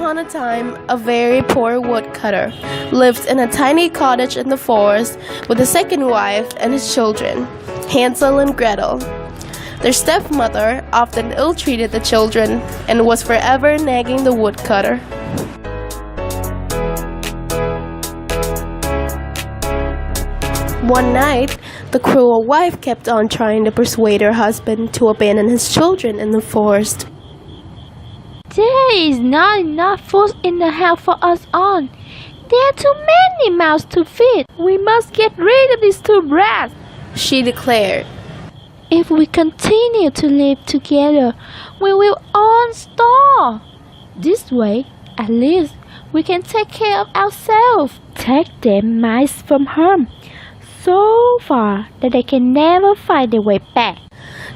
upon a time, a very poor woodcutter lived in a tiny cottage in the forest with a second wife and his children, Hansel and Gretel. Their stepmother often ill-treated the children and was forever nagging the woodcutter. One night, the cruel wife kept on trying to persuade her husband to abandon his children in the forest. There is not enough food in the house for us all. There are too many mouths to feed. We must get rid of these two brats, she declared. If we continue to live together, we will all starve. This way, at least, we can take care of ourselves. Take their mice from home so far that they can never find their way back.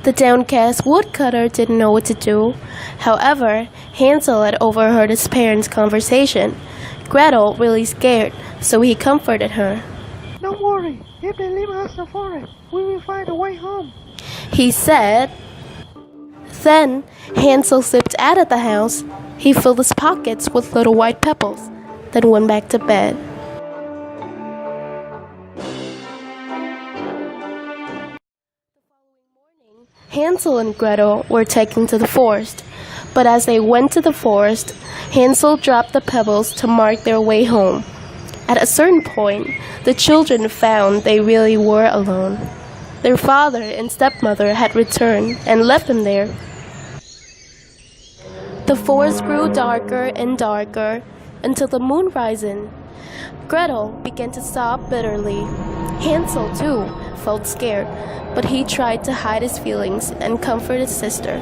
The downcast woodcutter didn't know what to do. However, Hansel had overheard his parents' conversation. Gretel really scared, so he comforted her. Don't worry, if they leave us the forest, we will find a way home, he said. Then Hansel slipped out of the house. He filled his pockets with little white pebbles, then went back to bed. Hansel and Gretel were taken to the forest, but as they went to the forest, Hansel dropped the pebbles to mark their way home. At a certain point, the children found they really were alone. Their father and stepmother had returned and left them there. The forest grew darker and darker until the moon rising. Gretel began to sob bitterly. Hansel, too, felt scared, but he tried to hide his feelings and comfort his sister.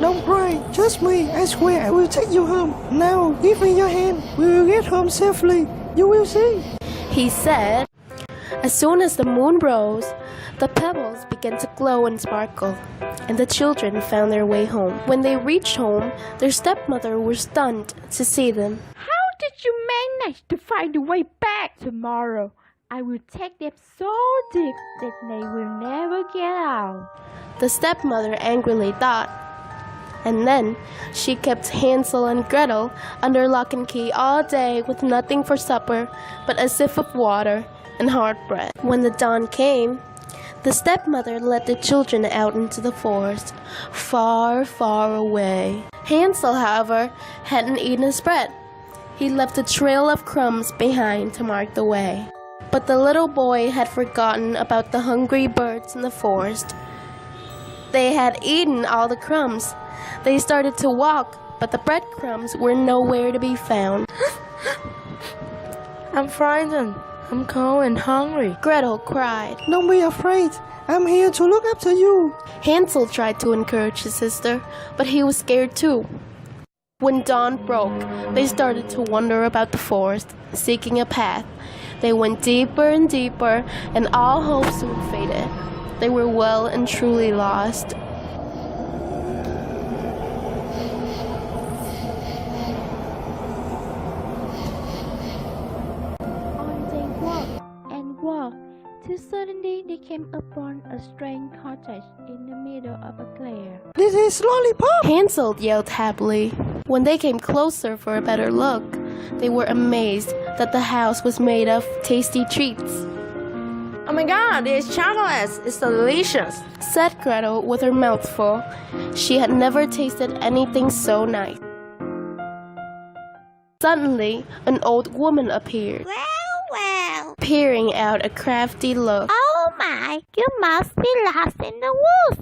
Don't cry, trust me, I swear I will take you home. Now, give me your hand, we will get home safely, you will see, he said. As soon as the moon rose, the pebbles began to glow and sparkle, and the children found their way home. When they reached home, their stepmother was stunned to see them. How did you manage to find the way back? Tomorrow, I will take them so deep that they will never get out, the stepmother angrily thought. And then she kept Hansel and Gretel under lock and key all day with nothing for supper but a sip of water and hard bread. When the dawn came, the stepmother led the children out into the forest, far, far away. Hansel, however, hadn't eaten his bread. He left a trail of crumbs behind to mark the way. But the little boy had forgotten about the hungry birds in the forest. They had eaten all the crumbs. They started to walk, but the breadcrumbs were nowhere to be found. I'm frightened. I'm cold and hungry, Gretel cried. Don't be afraid, I'm here to look after you. Hansel tried to encourage his sister, but he was scared too. When dawn broke, they started to wander about the forest, seeking a path. They went deeper and deeper, and all hope soon faded. They were well and truly lost. On they walked and walked, till suddenly they came upon a strange cottage in the middle of a clear. This is Lollipop! Hansel yelled happily. When they came closer for a better look, they were amazed that the house was made of tasty treats. Oh my god, it's chocolate! It's delicious! Said Gretel with her mouth full. She had never tasted anything so nice. Suddenly, an old woman appeared, Well. peering out a crafty look. Oh my, you must be lost in the woods.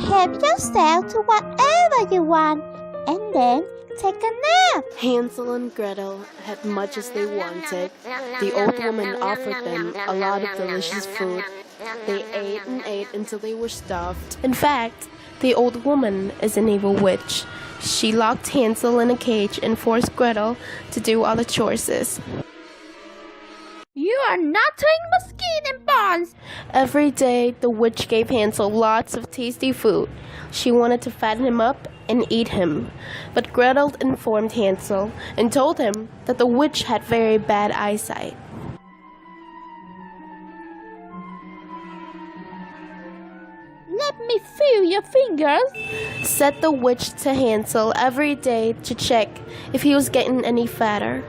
Help yourself to whatever you want, and then take a nap. Hansel and Gretel had much as they wanted. The old woman offered them a lot of delicious food. They ate and ate until they were stuffed. In fact, the old woman is an evil witch. She locked Hansel in a cage and forced Gretel to do all the chores. You are nothing but skin and bones. Every day, the witch gave Hansel lots of tasty food. She wanted to fatten him up and eat him. But Gretel informed Hansel and told him that the witch had very bad eyesight. Let me feel your fingers. said the witch to Hansel every day to check if he was getting any fatter.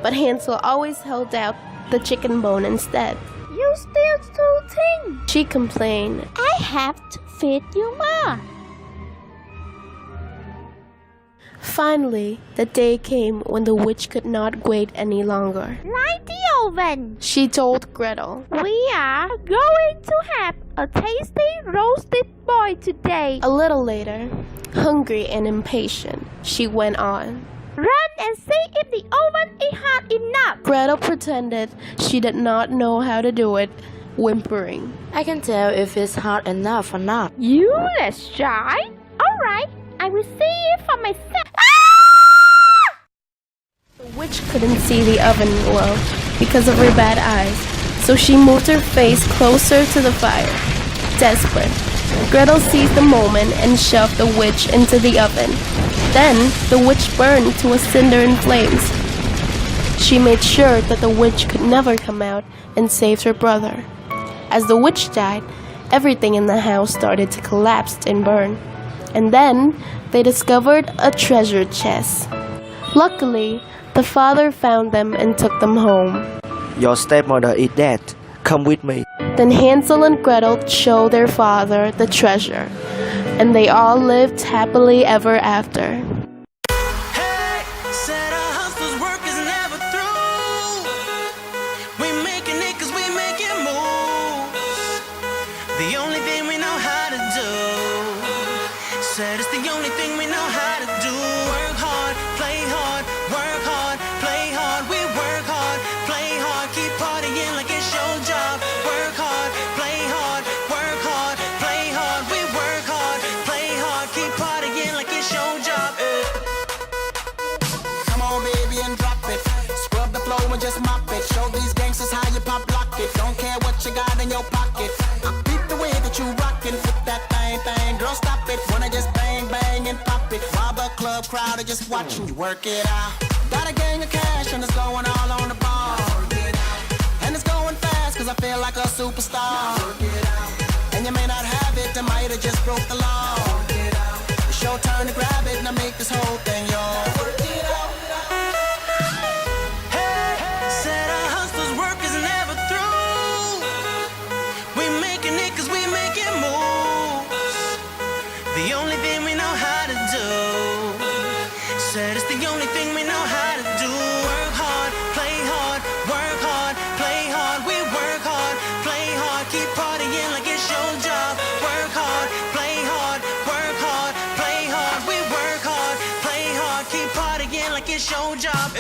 But Hansel always held out the chicken bone instead. You still too thin. She complained. I have to feed you more. Finally, the day came when the witch could not wait any longer. Light the oven. She told Gretel. We are going to have a tasty roasted boy today. A little later, hungry and impatient, she went on. Run and see if the oven is hot enough. Gretel pretended she did not know how to do it, whimpering. I can tell if it's hot enough or not. You let's try. All right, I will see it for myself. The witch couldn't see the oven well because of her bad eyes, so she moved her face closer to the fire. Desperate, Gretel seized the moment and shoved the witch into the oven. Then, the witch burned to a cinder in flames. She made sure that the witch could never come out and saved her brother. As the witch died, everything in the house started to collapse and burn. And then, they discovered a treasure chest. Luckily, the father found them and took them home. Your stepmother is dead. Come with me. Then Hansel and Gretel showed their father the treasure, and they all lived happily ever after. Hey, said our hustler's work is never through. We making it 'cause we making moves. The only thing we know how to do. Said it's the only thing we know how to do. Work hard, play hard, work hard, play hard. We work hard, play hard, keep partying like it's your job. Work hard, play hard, work hard, play hard. We work hard, play hard, keep partying like it's your job. Come on, baby, and drop it. Scrub the floor and just mop it. Show these gangsters how you pop lock it. Don't care what you got in your pocket. I beat the way that you rockin' with that thing. Girl, stop it. Wanna just bang, bang, and pop it. While the club crowd are just watching you work it out. Got a gang of cash and it's going all on the ball. And it's going fast 'cause I feel like a superstar. And you may not have it, I might have just broke the law. It's your turn to grab it and I make this whole thing yours. Said our hustler's work is never through. We making it 'cause we making moves. The only thing we know how to do. Said it's the only thing we know how to do. Work hard, play hard, work hard, play hard. We work hard, play hard, keep partying like it's your job. Work hard, play hard, work hard, play hard. We work hard, play hard, keep partying like it's your job.